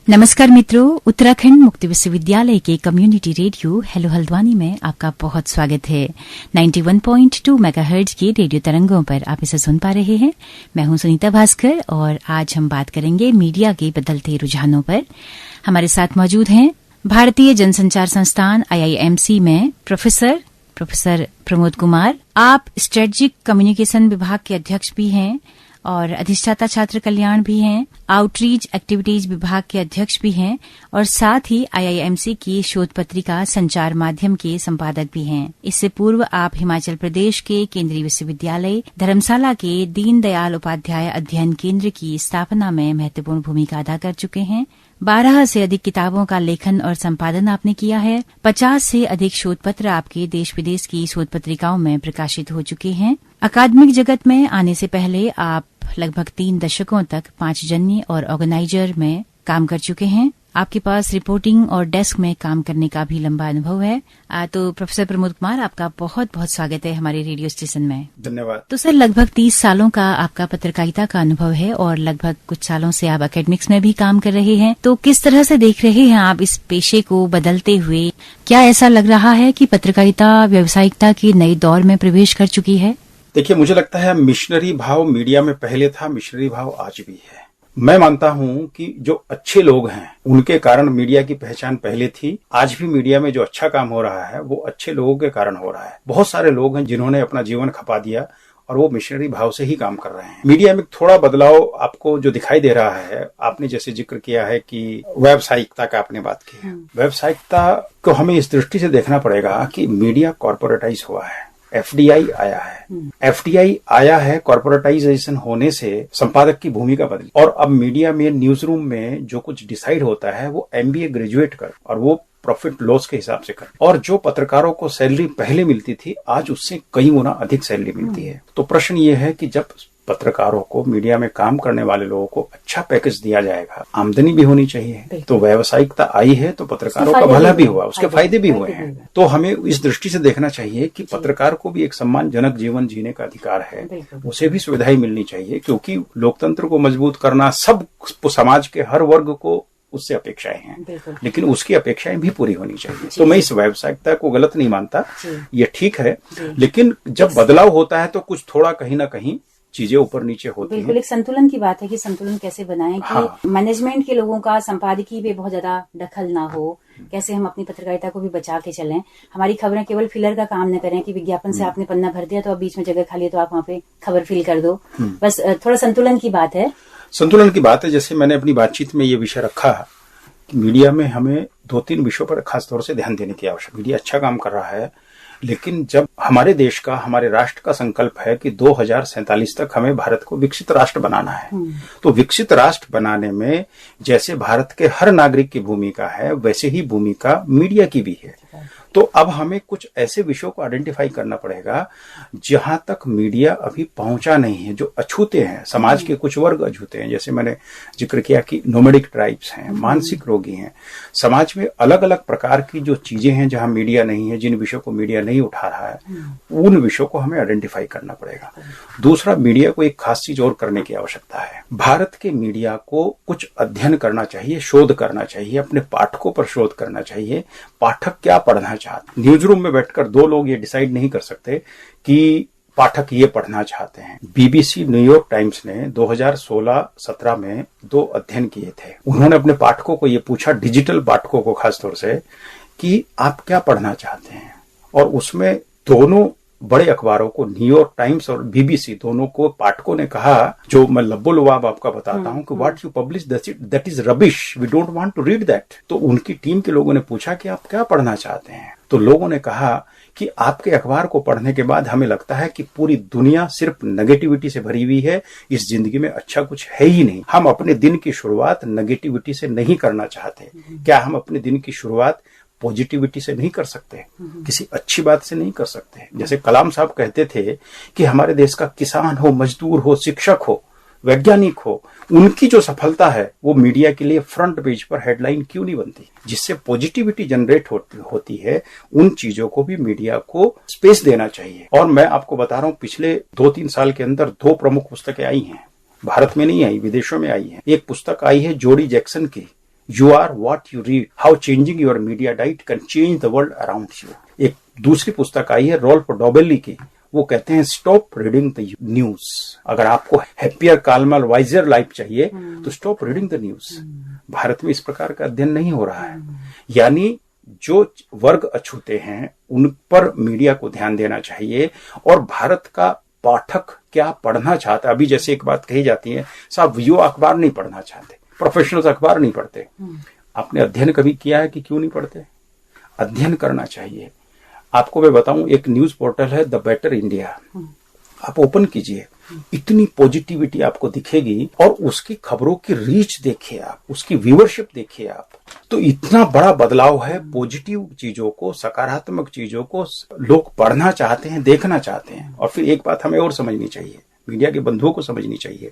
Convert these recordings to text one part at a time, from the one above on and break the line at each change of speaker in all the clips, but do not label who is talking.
नमस्कार मित्रों, उत्तराखंड मुक्त विश्वविद्यालय के कम्युनिटी रेडियो हेलो हल्द्वानी में आपका बहुत स्वागत है। 91.2 मेगाहर्ट्ज के रेडियो तरंगों पर आप इसे सुन पा रहे हैं। मैं हूं सुनीता भास्कर और आज हम बात करेंगे मीडिया के बदलते रुझानों पर। हमारे साथ मौजूद हैं भारतीय जनसंचार संस्थान IIMC में प्रोफेसर प्रमोद कुमार। आप स्ट्रेटेजिक कम्युनिकेशन विभाग के अध्यक्ष भी हैं और अधिष्ठाता छात्र कल्याण भी हैं, आउटरीच एक्टिविटीज विभाग के अध्यक्ष भी हैं और साथ ही IIMC की शोध पत्रिका संचार माध्यम के संपादक भी हैं। इससे पूर्व आप हिमाचल प्रदेश के केंद्रीय विश्वविद्यालय धर्मशाला के दीनदयाल उपाध्याय अध्ययन केंद्र की स्थापना में महत्वपूर्ण भूमिका अदा कर चुके हैं। 12 से अधिक किताबों का लेखन और संपादन आपने किया है। 50 से अधिक शोध पत्र आपके देश विदेश की शोध पत्रिकाओं में प्रकाशित हो चुके हैं। अकादमिक जगत में आने से पहले आप लगभग 3 दशकों तक पांचजन्य और ऑर्गेनाइजर में काम कर चुके हैं। आपके पास रिपोर्टिंग और डेस्क में काम करने का भी लंबा अनुभव है। तो प्रोफेसर प्रमोद कुमार, आपका बहुत बहुत स्वागत है हमारे रेडियो स्टेशन में।
धन्यवाद।
तो सर, लगभग 30 सालों का आपका पत्रकारिता का अनुभव है और लगभग कुछ सालों से आप एकेडमिक्स में भी काम कर रहे हैं। तो किस तरह से देख रहे हैं आप इस पेशे को बदलते हुए? क्या ऐसा लग रहा है कि पत्रकारिता व्यावसायिकता के नए दौर में प्रवेश कर चुकी है?
देखिए, मुझे लगता है मिशनरी भाव मीडिया में पहले था, मिशनरी भाव आज भी है। मैं मानता हूं कि जो अच्छे लोग हैं उनके कारण मीडिया की पहचान पहले थी। आज भी मीडिया में जो अच्छा काम हो रहा है वो अच्छे लोगों के कारण हो रहा है। बहुत सारे लोग हैं जिन्होंने अपना जीवन खपा दिया और वो मिशनरी भाव से ही काम कर रहे हैं। मीडिया में थोड़ा बदलाव आपको जो दिखाई दे रहा है, आपने जैसे जिक्र किया है कि व्यावसायिकता का आपने बात की है। व्यावसायिकता को हमें इस दृष्टि से देखना पड़ेगा कि मीडिया कॉर्पोरेटाइज हुआ है। FDI आया है। FDI आया है, कॉर्पोरेटाइजेशन होने से संपादक की भूमिका बदली और अब मीडिया में न्यूज रूम में जो कुछ डिसाइड होता है वो MBA ग्रेजुएट कर और वो प्रॉफिट लॉस के हिसाब से कर। और जो पत्रकारों को सैलरी पहले मिलती थी आज उससे कई गुना अधिक सैलरी मिलती है। तो प्रश्न ये है कि जब पत्रकारों को, मीडिया में काम करने वाले लोगों को अच्छा पैकेज दिया जाएगा, आमदनी भी होनी चाहिए। तो व्यावसायिकता आई है तो पत्रकारों का भला भी हुआ, उसके फायदे भी हुए हैं। तो हमें इस दृष्टि से देखना चाहिए कि पत्रकार को भी एक सम्मानजनक जीवन जीने का अधिकार है, उसे भी सुविधाएं मिलनी चाहिए, क्योंकि लोकतंत्र को मजबूत करना सब समाज के हर वर्ग को उससे अपेक्षाएं हैं, लेकिन उसकी अपेक्षाएं भी पूरी होनी चाहिए। तो मैं इस व्यावसायिकता को गलत नहीं मानता, ये ठीक है, लेकिन जब बदलाव होता है तो कुछ थोड़ा कहीं ना कहीं चीजें ऊपर नीचे होती हैं।
बिल्कुल, एक संतुलन की बात है कि संतुलन कैसे बनाएं कि मैनेजमेंट के लोगों का संपादकीय पे बहुत ज्यादा दखल ना हो, कैसे हम अपनी पत्रकारिता को भी बचा के चलें। हमारी खबरें केवल फिलर का काम न करें कि विज्ञापन से आपने पन्ना भर दिया तो अब बीच में जगह खाली है तो आप वहाँ पे खबर फिल कर दो। बस थोड़ा संतुलन की बात है।
संतुलन की बात है। जैसे मैंने अपनी बातचीत में ये विषय रखा कि मीडिया में हमें 2-3 विषयों पर खास तौर से ध्यान देने की आवश्यकता। मीडिया अच्छा काम कर रहा है, लेकिन जब हमारे देश का, हमारे राष्ट्र का संकल्प है कि 2047 तक हमें भारत को विकसित राष्ट्र बनाना है, तो विकसित राष्ट्र बनाने में जैसे भारत के हर नागरिक की भूमिका है वैसे ही भूमिका मीडिया की भी है। तो अब हमें कुछ ऐसे विषयों को आइडेंटिफाई करना पड़ेगा जहां तक मीडिया अभी पहुंचा नहीं है, जो अछूते हैं, समाज के कुछ वर्ग अछूते हैं। जैसे मैंने जिक्र किया कि नोमैडिक ट्राइब्स हैं, मानसिक रोगी हैं, समाज में अलग अलग प्रकार की जो चीजें हैं जहां मीडिया नहीं है, जिन विषयों को मीडिया नहीं उठा रहा है, उन विषयों को हमें आइडेंटिफाई करना पड़ेगा। दूसरा, मीडिया को एक खास चीज और करने की आवश्यकता है। भारत के मीडिया को कुछ अध्ययन करना चाहिए, शोध करना चाहिए, अपने पाठकों पर शोध करना चाहिए। पाठक क्या पढ़ना चाहते, न्यूज रूम में बैठकर 2 लोग ये डिसाइड नहीं कर सकते कि पाठक ये पढ़ना चाहते हैं। BBC न्यूयॉर्क टाइम्स ने 2016-17 में 2 अध्ययन किए थे। उन्होंने अपने पाठकों को ये पूछा, डिजिटल पाठकों को खासतौर से, कि आप क्या पढ़ना चाहते हैं, और उसमें दोनों बड़े अखबारों को, न्यूयॉर्क टाइम्स और BBC, दोनों को पाठकों ने कहा, जो मैं लब्बो-लुबाब आपका बताता हूं कि what you publish that is rubbish, we don't want to read that. तो उनकी टीम के लोगों ने पूछा कि आप क्या पढ़ना चाहते हैं, तो लोगों ने कहा कि आपके अखबार को पढ़ने के बाद हमें लगता है कि पूरी दुनिया सिर्फ नेगेटिविटी से भरी हुई है, इस जिंदगी में अच्छा कुछ है ही नहीं। हम अपने दिन की शुरुआत नेगेटिविटी से नहीं करना चाहते। क्या हम अपने दिन की शुरुआत पॉजिटिविटी से नहीं कर सकते, किसी अच्छी बात से नहीं कर सकते? जैसे कलाम साहब कहते थे कि हमारे देश का किसान हो, मजदूर हो, शिक्षक हो, वैज्ञानिक हो, उनकी जो सफलता है वो मीडिया के लिए फ्रंट पेज पर हेडलाइन क्यों नहीं बनती? जिससे पॉजिटिविटी जनरेट होती है, उन चीजों को भी मीडिया को स्पेस देना चाहिए। और मैं आपको बता रहा हूं, पिछले 2-3 साल के अंदर 2 प्रमुख पुस्तकें आई हैं। भारत में नहीं आई, विदेशों में आई है। एक पुस्तक आई है जोडी जैक्सन की, you are what you read, how changing your media diet can change the world around you. एक दूसरी पुस्तक आई है रॉल्फ डॉबेली की, वो कहते हैं स्टॉप रीडिंग द न्यूज। अगर आपको हैप्पियर, काल्मर, वाइजर लाइफ चाहिए तो stop reading the news. Bharat में इस प्रकार का अध्ययन नहीं हो रहा है, यानी जो वर्ग अछूते हैं उन पर मीडिया को ध्यान देना चाहिए। और भारत का पाठक क्या पढ़ना चाहता है, अभी जैसे एक बात कही जाती है, साहब युवा अखबार नहीं पढ़ना चाहते, प्रोफेशनल्स अखबार नहीं पढ़ते। आपने अध्ययन कभी किया है कि क्यों नहीं पढ़ते? अध्ययन करना चाहिए। आपको मैं बताऊं, एक न्यूज पोर्टल है द बेटर इंडिया, आप ओपन कीजिए, इतनी पॉजिटिविटी आपको दिखेगी। और उसकी खबरों की रीच देखिए आप, उसकी व्यूअरशिप देखिए आप, तो इतना बड़ा बदलाव है। पॉजिटिव चीजों को, सकारात्मक चीजों को लोग पढ़ना चाहते हैं, देखना चाहते हैं। और फिर एक बात हमें और समझनी चाहिए, मीडिया के बंधुओं को समझनी चाहिए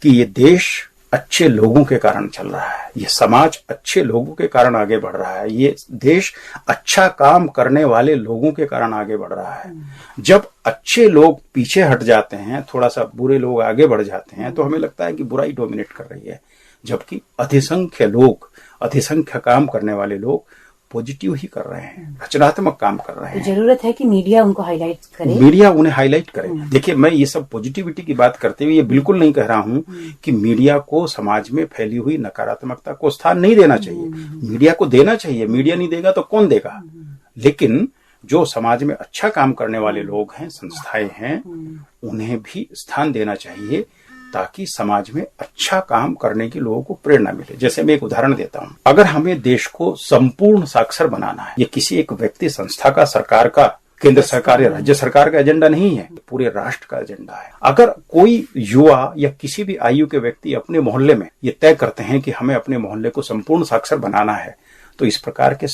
कि ये देश अच्छे लोगों के कारण चल रहा है, ये समाज अच्छे लोगों के कारण आगे बढ़ रहा है, ये देश अच्छा काम करने वाले लोगों के कारण आगे बढ़ रहा है। जब अच्छे लोग पीछे हट जाते हैं, थोड़ा सा बुरे लोग आगे बढ़ जाते हैं, तो हमें लगता है कि बुराई डोमिनेट कर रही है। जबकि अधिसंख्य लोग, अधिसंख्य काम करने वाले लोग पॉजिटिव ही कर रहे हैं, रचनात्मक काम कर रहे हैं।
तो जरूरत है कि मीडिया उनको हाईलाइट करे,
मीडिया उन्हें हाईलाइट करे। देखिए, मैं ये सब पॉजिटिविटी की बात करते हुए ये बिल्कुल नहीं कह रहा हूं कि मीडिया को समाज में फैली हुई नकारात्मकता को स्थान नहीं देना चाहिए। मीडिया को देना चाहिए, मीडिया नहीं देगा तो कौन देगा। लेकिन जो समाज में अच्छा काम करने वाले लोग हैं, संस्थाएं हैं, उन्हें भी स्थान देना चाहिए ताकि समाज में अच्छा काम करने के लोगों को प्रेरणा मिले। जैसे मैं एक उदाहरण देता हूं, अगर हमें देश को संपूर्ण साक्षर बनाना है, ये किसी एक व्यक्ति, संस्था का, सरकार का, केंद्र सरकार या राज्य सरकार का एजेंडा नहीं है, पूरे राष्ट्र का एजेंडा है। अगर कोई युवा या किसी भी आयु के व्यक्ति अपने मोहल्ले में ये तय करते हैं कि हमें अपने मोहल्ले को संपूर्ण साक्षर बनाना है, तो इस प्रकार के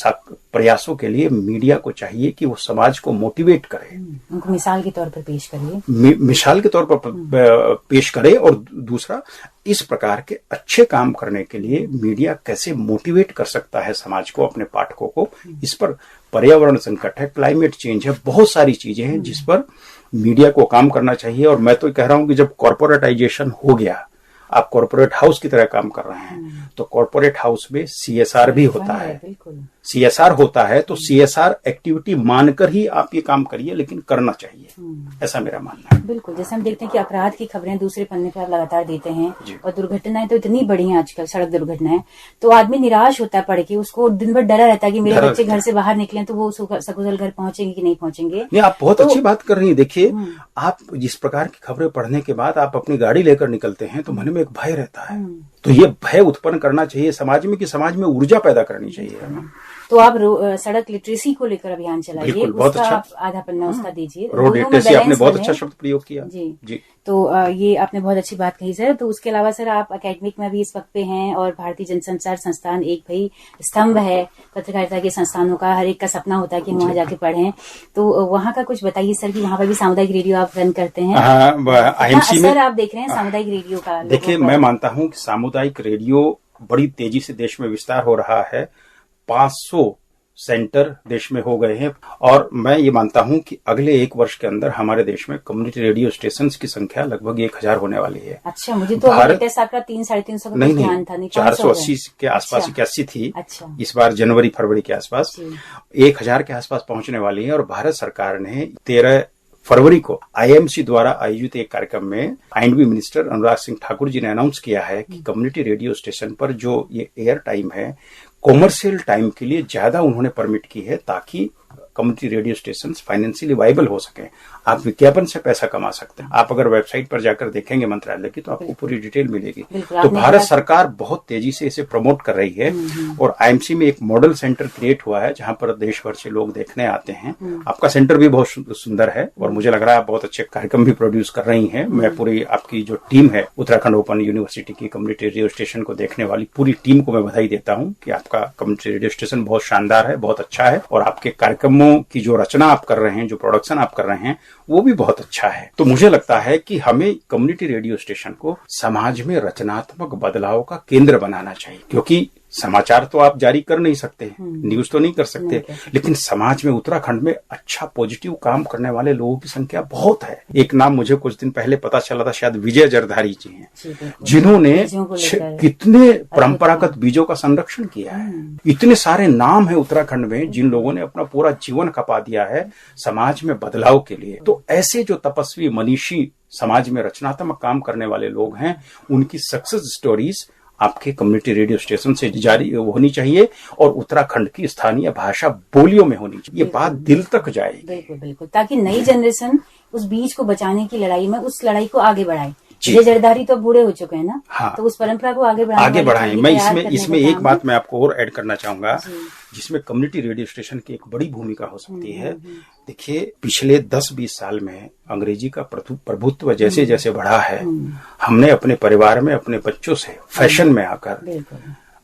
प्रयासों के लिए मीडिया को चाहिए कि वो समाज को मोटिवेट करे,
उनको मिसाल के तौर पर पेश करे,
मिसाल के तौर पर पेश करे। और दूसरा, इस प्रकार के अच्छे काम करने के लिए मीडिया कैसे मोटिवेट कर सकता है समाज को, अपने पाठकों को। इस पर पर्यावरण संकट है, क्लाइमेट चेंज है, बहुत सारी चीजें हैं जिस पर मीडिया को काम करना चाहिए। और मैं तो कह रहा हूं कि जब कॉर्पोरेटाइजेशन हो गया, आप कॉर्पोरेट हाउस की तरह काम कर रहे हैं, तो कॉर्पोरेट हाउस में सीएसआर भी होता है। सीएसआर होता है तो सीएसआर एक्टिविटी मानकर ही आप ये काम करिए, लेकिन करना चाहिए, ऐसा मेरा मानना है।
बिल्कुल, जैसे हम देखते हैं कि अपराध की खबरें दूसरे पन्ने पर आप लगातार देते हैं, और दुर्घटनाएं तो इतनी बढ़ी हैं आजकल, सड़क दुर्घटनाएं, तो आदमी निराश होता है पढ़ के। उसको दिन भर डरा रहता है कि मेरे बच्चे घर से बाहर निकले तो वो सकुशल घर पहुंचेंगे कि नहीं पहुंचेंगे।
नहीं, आप बहुत अच्छी बात कर रही है। देखिए, आप जिस प्रकार की खबरें पढ़ने के बाद आप अपनी गाड़ी लेकर निकलते हैं तो मन में एक भय रहता है। तो ये भय उत्पन्न करना चाहिए समाज में, कि समाज में ऊर्जा पैदा करनी चाहिए हमें।
तो आप सड़क लिटरेसी को लेकर अभियान चलाइए,
बहुत अच्छा,
आप आधा पन्ना उसका दीजिए।
रोड लिटरेसी आपने बहुत अच्छा शब्द प्रयोग किया
जी। तो ये आपने बहुत अच्छी बात कही सर। तो उसके अलावा सर, आप एकेडमिक में भी इस वक्त पे हैं, और भारतीय जनसंचार संस्थान एक भाई स्तंभ है पत्रकारिता के संस्थानों का। हर एक का सपना होता है कि वहां जाके पढ़ें, तो वहां का कुछ बताइए सर, कि वहां पर भी सामुदायिक रेडियो आप रन करते हैं।
आईएमसी में
आप देख रहे हैं सामुदायिक रेडियो का?
देखिए, मैं मानता हूं कि सामुदायिक रेडियो बड़ी तेजी से देश में विस्तार हो रहा है। 500 सेंटर देश में हो गए हैं, और मैं ये मानता हूं कि अगले 1 वर्ष के अंदर हमारे देश में कम्युनिटी रेडियो स्टेशन की संख्या लगभग 1000 होने वाली है।
अच्छा, मुझे तो भारत आपका 300-350 का ध्यान था।
480 के आसपास, 81 थी।
अच्छा।
इस बार जनवरी फरवरी के आसपास 1000 के आसपास पहुंचने वाली है। और भारत सरकार ने 13 फरवरी को आईएमसी द्वारा आयोजित एक कार्यक्रम में आईएनबी मिनिस्टर अनुराग सिंह ठाकुर जी ने अनाउंस किया है कि कम्युनिटी रेडियो स्टेशन पर जो ये एयर टाइम है, कॉमर्शियल टाइम के लिए ज्यादा उन्होंने परमिट की है, ताकि community radio station financially viable हो सके। आप विज्ञापन से पैसा कमा सकते हैं। आप अगर वेबसाइट पर जाकर देखेंगे मंत्रालय की, तो आपको पूरी डिटेल मिलेगी। तो भारत सरकार बहुत तेजी से इसे प्रमोट कर रही है। और आईएमसी में एक मॉडल सेंटर क्रिएट हुआ है, जहां पर देश भर से लोग देखने आते हैं। आपका सेंटर भी बहुत सुंदर है, और मुझे लग रहा है आप बहुत अच्छे कार्यक्रम भी प्रोड्यूस कर रही हैं। मैं पूरी आपकी जो टीम है उत्तराखंड ओपन यूनिवर्सिटी की कम्युनिटी रेडियो स्टेशन को देखने वाली पूरी टीम को मैं बधाई देता हूं कि आपका कम्युनिटी रेडियो स्टेशन बहुत शानदार है, बहुत अच्छा है। और आपके कार्यक्रमों की जो रचना आप कर रहे हैं, जो प्रोडक्शन आप कर रहे हैं, वो भी बहुत अच्छा है। तो मुझे लगता है कि हमें कम्युनिटी रेडियो स्टेशन को समाज में रचनात्मक बदलाव का केंद्र बनाना चाहिए, क्योंकि समाचार तो आप जारी कर नहीं सकते, न्यूज तो नहीं कर सकते, लेकिन समाज में उत्तराखंड में अच्छा पॉजिटिव काम करने वाले लोगों की संख्या बहुत है। एक नाम मुझे कुछ दिन पहले पता चला था, शायद विजय जरधारी जी हैं, जिन्होंने कितने परंपरागत बीजों का संरक्षण किया है। इतने सारे नाम है उत्तराखंड में जिन लोगों ने अपना पूरा जीवन खपा दिया है समाज में बदलाव के लिए। तो ऐसे जो तपस्वी मनीषी समाज में रचनात्मक काम करने वाले लोग हैं, उनकी सक्सेस स्टोरीज आपके कम्युनिटी रेडियो स्टेशन से जारी होनी चाहिए और उत्तराखंड की स्थानीय भाषा बोलियों में होनी चाहिए। ये बात दिल तक जाएगी।
बिल्कुल बिल्कुल, ताकि नई जनरेशन उस बीज को बचाने की लड़ाई में उस लड़ाई को आगे बढ़ाए। ये जरदारी तो बूढ़े हो चुके हैं ना,
हाँ,
तो उस परंपरा को आगे बढ़ाएं।
मैं इसमें एक बात मैं आपको और ऐड करना चाहूंगा, जिसमें कम्युनिटी रेडियो स्टेशन की एक बड़ी भूमिका हो सकती है। देखिए, पिछले 10-20 साल में अंग्रेजी का प्रभुत्व जैसे जैसे बढ़ा है, हमने अपने परिवार में अपने बच्चों से फैशन में आकर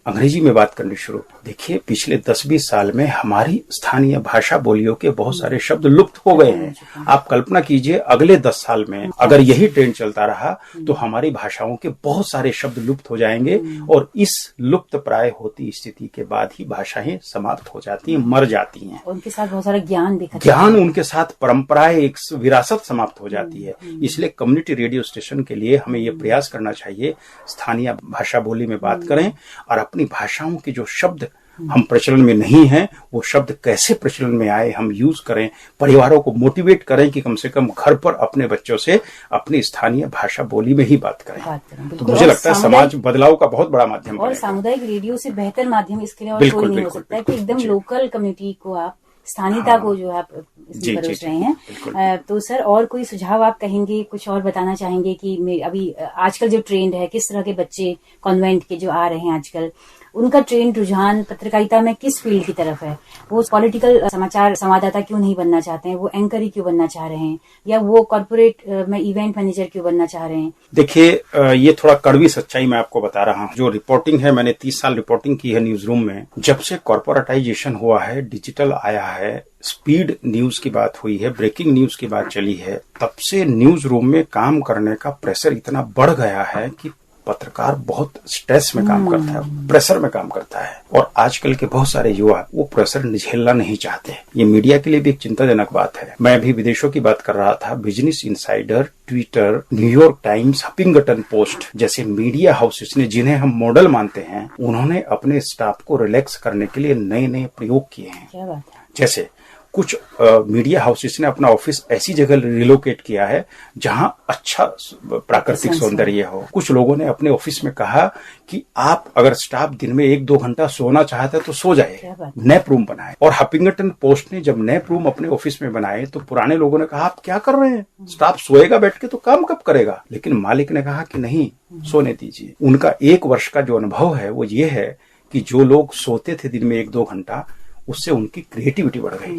अंग्रेजी में बात करनी शुरू। देखिए, पिछले 10-20 साल में हमारी स्थानीय भाषा बोलियों के बहुत सारे शब्द लुप्त हो गए हैं। आप कल्पना कीजिए, अगले 10 साल में अगर यही ट्रेंड चलता रहा तो हमारी भाषाओं के बहुत सारे शब्द लुप्त हो जाएंगे और इस लुप्त प्राय होती स्थिति के बाद ही भाषाएं समाप्त हो जाती हैं, मर जाती हैं।
उनके साथ बहुत सारा
ज्ञान उनके साथ परंपराएं, एक विरासत समाप्त हो जाती है। इसलिए कम्युनिटी रेडियो स्टेशन के लिए हमें ये प्रयास करना चाहिए, स्थानीय भाषा बोली में बात करें और अपनी भाषाओं के जो शब्द हम प्रचलन में नहीं हैं, वो शब्द कैसे प्रचलन में आए हम यूज करें। परिवारों को मोटिवेट करें कि कम से कम घर पर अपने बच्चों से अपनी स्थानीय भाषा बोली में ही बात करें। तो मुझे लगता है समाज बदलाव का बहुत बड़ा माध्यम
और सामुदायिक रेडियो से बेहतर माध्यम इसके लिए और कोई नहीं हो सकता है कि एकदम लोकल कम्युनिटी को आप स्थानीयता को जो आप इसमें परोस रहे हैं। तो सर, और कोई सुझाव आप कहेंगे, कुछ और बताना चाहेंगे कि अभी आजकल जो ट्रेंड है, किस तरह के बच्चे कॉन्वेंट के जो आ रहे हैं आजकल, उनका ट्रेंड रुझान पत्रकारिता में किस फील्ड की तरफ है? वो पॉलिटिकल समाचार संवाददाता क्यों नहीं बनना चाहते हैं, वो एंकर ही क्यों बनना चाह रहे हैं, या वो कॉर्पोरेट में इवेंट मैनेजर क्यों बनना चाह रहे हैं?
देखिए, ये थोड़ा कड़वी सच्चाई मैं आपको बता रहा हूँ। जो रिपोर्टिंग है, मैंने 30 साल रिपोर्टिंग की है न्यूज रूम में। जब से कॉर्पोरेटाइजेशन हुआ है, डिजिटल आया है, स्पीड न्यूज की बात हुई है, ब्रेकिंग न्यूज की बात चली है, तब से न्यूज रूम में काम करने का प्रेशर इतना बढ़ गया है कि पत्रकार बहुत स्ट्रेस में काम करता है, प्रेशर में काम करता है। और आजकल के बहुत सारे युवा वो प्रेशर झेलना नहीं चाहते। ये मीडिया के लिए भी एक चिंताजनक बात है। मैं अभी विदेशों की बात कर रहा था। Business insider, Twitter, New York times, Huffington post जैसे मीडिया हाउसेस ने, जिन्हें हम मॉडल मानते हैं, उन्होंने अपने स्टाफ को रिलैक्स करने के लिए नए नए प्रयोग किए हैं।
क्या बात है?
जैसे कुछ मीडिया हाउसेस ने अपना ऑफिस ऐसी जगह रिलोकेट किया है जहां अच्छा प्राकृतिक सौंदर्य हो। कुछ लोगों ने अपने ऑफिस में कहा कि आप अगर स्टाफ दिन में 1-2 घंटा सोना चाहता है तो सो जाए, नैप रूम बनाए। और हफिंगटन पोस्ट ने जब नैप रूम अपने ऑफिस में बनाए तो पुराने लोगों ने कहा, आप क्या कर रहे हैं, स्टाफ सोएगा बैठ के तो काम कब करेगा? लेकिन मालिक ने कहा कि नहीं, सोने दीजिए। उनका 1 वर्ष का जो अनुभव है वो ये है कि जो लोग सोते थे दिन में 1-2 घंटा, उससे उनकी क्रिएटिविटी बढ़ गई।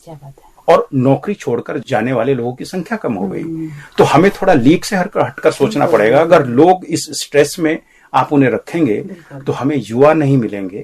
क्या बात है।
और नौकरी छोड़कर जाने वाले लोगों की संख्या कम हो गई। तो हमें थोड़ा लीक से हटकर सोचना पड़ेगा। अगर लोग इस स्ट्रेस में आप उन्हें रखेंगे तो हमें युवा नहीं मिलेंगे,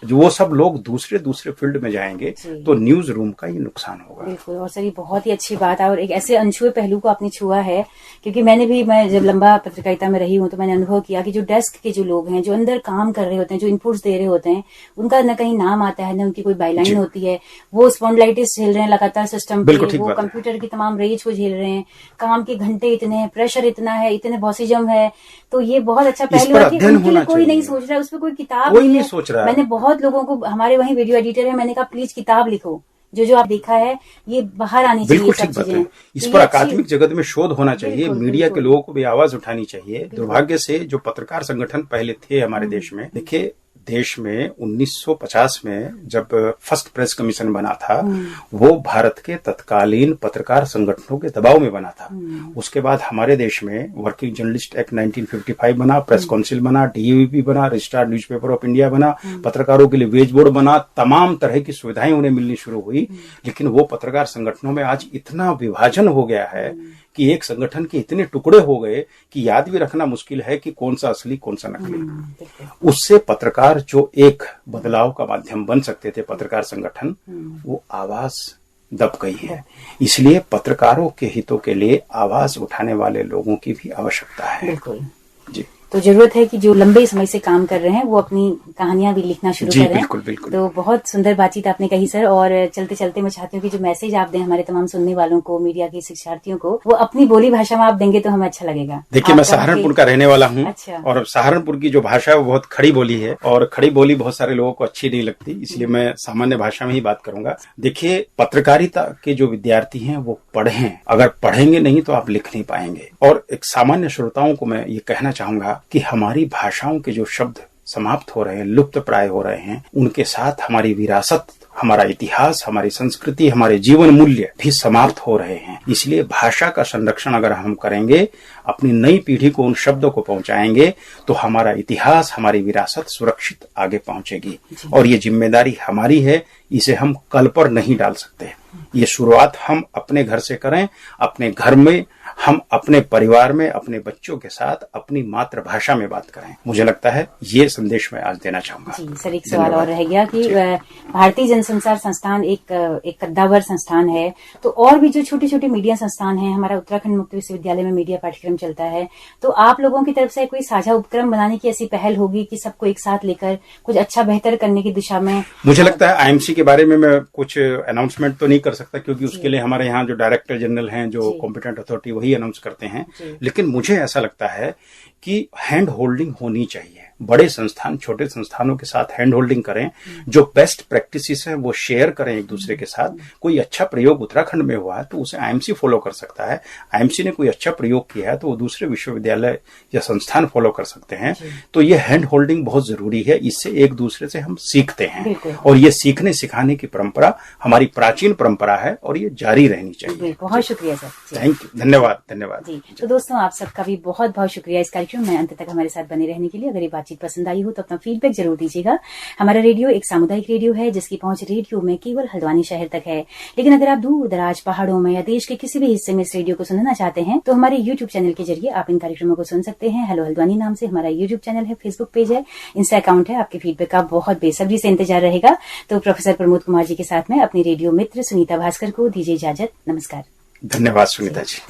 जो वो सब लोग दूसरे फील्ड में जाएंगे, तो न्यूज रूम का ही नुकसान होगा।
बिल्कुल। और सर, ये बहुत ही अच्छी बात है और एक ऐसे अनछुए पहलू को आपने छुआ है, क्योंकि मैं जब लंबा पत्रकारिता में रही हूँ तो मैंने अनुभव किया कि जो डेस्क के जो लोग हैं, जो अंदर काम कर रहे होते हैं, जो इनपुट्स दे रहे होते हैं, उनका न कहीं नाम आता है, न उनकी कोई बाईलाइन होती है। वो स्पॉन्डिलाइटिस झेल रहे हैं लगातार सिस्टम पे, वो कंप्यूटर की तमाम रेज को झेल रहे हैं, काम के घंटे इतने हैं, प्रेशर इतना है, इतने बॉसिज्म है। तो ये बहुत अच्छा पहलू है कि उनके लिए कोई नहीं सोच रहा है, उस पर कोई किताब नहीं
सोच रहा है।
मैंने बहुत लोगों को, हमारे वहीं वीडियो एडिटर है, मैंने कहा प्लीज किताब लिखो, जो आप देखा है ये बाहर आनी चाहिए।
बिल्कुल ठीक बात है। इस पर अकादमिक जगत में शोध होना चाहिए। मीडिया के लोगों को भी आवाज उठानी चाहिए। दुर्भाग्य से जो पत्रकार संगठन पहले थे हमारे देश में, देखिए देश में 1950 में जब फर्स्ट प्रेस कमीशन बना था, वो भारत के तत्कालीन पत्रकार संगठनों के दबाव में बना था। उसके बाद हमारे देश में वर्किंग जर्नलिस्ट एक्ट 1955 बना, प्रेस काउंसिल बना, डीएवीपी बना, रजिस्टर्ड न्यूज़पेपर ऑफ इंडिया बना, पत्रकारों के लिए वेज बोर्ड बना, तमाम तरह की सुविधाएं उन्हें मिलनी शुरू हुई। लेकिन वो पत्रकार संगठनों में आज इतना विभाजन हो गया है कि एक संगठन के इतने टुकड़े हो गए कि याद भी रखना मुश्किल है कि कौन सा असली कौन सा नकली। उससे पत्रकार जो एक बदलाव का माध्यम बन सकते थे, पत्रकार संगठन, वो आवाज दब गई है। इसलिए पत्रकारों के हितों के लिए आवाज उठाने वाले लोगों की भी आवश्यकता है।
बिल्कुल
जी।
तो जरूरत है कि जो लंबे समय से काम कर रहे हैं वो अपनी कहानियां भी लिखना शुरू करें।
बिल्कुल बिल्कुल।
तो बहुत सुंदर बातचीत आपने कही सर, और चलते चलते मैं चाहती हूँ कि जो मैसेज आप दें हमारे तमाम सुनने वालों को, मीडिया के शिक्षार्थियों को, वो अपनी बोली भाषा में आप देंगे तो हमें अच्छा लगेगा।
देखिए, मैं सहारनपुर का रहने वाला हूँ।
अच्छा।
और सहारनपुर की जो भाषा है वो बहुत खड़ी बोली है, और खड़ी बोली बहुत सारे लोगों को अच्छी नहीं लगती, इसलिए मैं सामान्य भाषा में ही बात करूंगा। देखिए, पत्रकारिता के जो विद्यार्थी हैं वो पढ़ें, अगर पढ़ेंगे नहीं तो आप लिख नहीं पाएंगे। और एक सामान्य श्रोताओं को मैं ये कहना चाहूंगा कि हमारी भाषाओं के जो शब्द समाप्त हो रहे हैं, लुप्त प्राय हो रहे हैं, उनके साथ हमारी विरासत, हमारा इतिहास, हमारी संस्कृति, हमारे जीवन मूल्य भी समाप्त हो रहे हैं। इसलिए भाषा का संरक्षण अगर हम करेंगे, अपनी नई पीढ़ी को उन शब्दों को पहुंचाएंगे, तो हमारा इतिहास, हमारी विरासत सुरक्षित आगे पहुंचेगी। और ये जिम्मेदारी हमारी है, इसे हम कल पर नहीं डाल सकते। ये शुरुआत हम अपने घर से करें, अपने घर में हम अपने परिवार में अपने बच्चों के साथ अपनी मातृभाषा में बात करें। मुझे लगता है ये संदेश मैं आज देना चाहूंगा।
जी सर, एक सवाल और रह गया कि भारतीय जनसंचार संस्थान एक कद्दावर संस्थान है, तो और भी जो छोटे छोटे मीडिया संस्थान हैं, हमारा उत्तराखंड मुक्त विश्वविद्यालय में मीडिया पाठ्यक्रम चलता है, तो आप लोगों की तरफ से कोई साझा उपक्रम बनाने की ऐसी पहल होगी कि सबको एक साथ लेकर कुछ अच्छा बेहतर करने की दिशा में?
मुझे लगता है आईएमसी के बारे में मैं कुछ अनाउंसमेंट तो नहीं कर सकता, क्योंकि उसके लिए हमारे यहाँ जो डायरेक्टर जनरल हैं, जो कॉम्पिटेंट अथॉरिटी, वही अनाउंस करते हैं। लेकिन मुझे ऐसा लगता है कि हैंड होल्डिंग होनी चाहिए। बड़े संस्थान छोटे संस्थानों के साथ हैंड होल्डिंग करें, जो बेस्ट प्रैक्टिसेस हैं वो शेयर करें एक दूसरे के साथ। कोई अच्छा प्रयोग उत्तराखंड में हुआ है तो उसे आईएमसी फॉलो कर सकता है, आईएमसी ने कोई अच्छा प्रयोग किया है तो वो दूसरे विश्वविद्यालय या संस्थान फॉलो कर सकते हैं। तो ये हैंड होल्डिंग बहुत जरूरी है, इससे एक दूसरे से हम सीखते हैं, और ये सीखने सिखाने की परंपरा हमारी प्राचीन परंपरा है और ये जारी रहनी चाहिए।
बहुत शुक्रिया सर।
थैंक यू, धन्यवाद धन्यवाद
जी। तो दोस्तों, आप सबका भी बहुत बहुत शुक्रिया इस कार्यक्रम में अंत तक हमारे साथ बने रहने के लिए। अगर ये बातचीत पसंद आई हो तो अपना फीडबैक जरूर दीजिएगा। हमारा रेडियो एक सामुदायिक रेडियो है जिसकी पहुंच रेडियो में केवल हल्द्वानी शहर तक है, लेकिन अगर आप दूर दराज पहाड़ों में या देश के किसी भी हिस्से में इस रेडियो को सुनना चाहते हैं तो हमारे यूट्यूब चैनल के जरिए आप इन कार्यक्रमों को सुन सकते हैं। हेलो हल्द्वानी नाम से हमारा यूट्यूब चैनल है, फेसबुक पेज है, इंस्टा अकाउंट है। आपके फीडबैक का बहुत बेसब्री से इंतजार रहेगा। तो प्रोफेसर प्रमोद कुमार जी के साथ में अपनी रेडियो मित्र सुनीता भास्कर को दीजिए इजाजत। नमस्कार।
धन्यवाद सुनीता जी।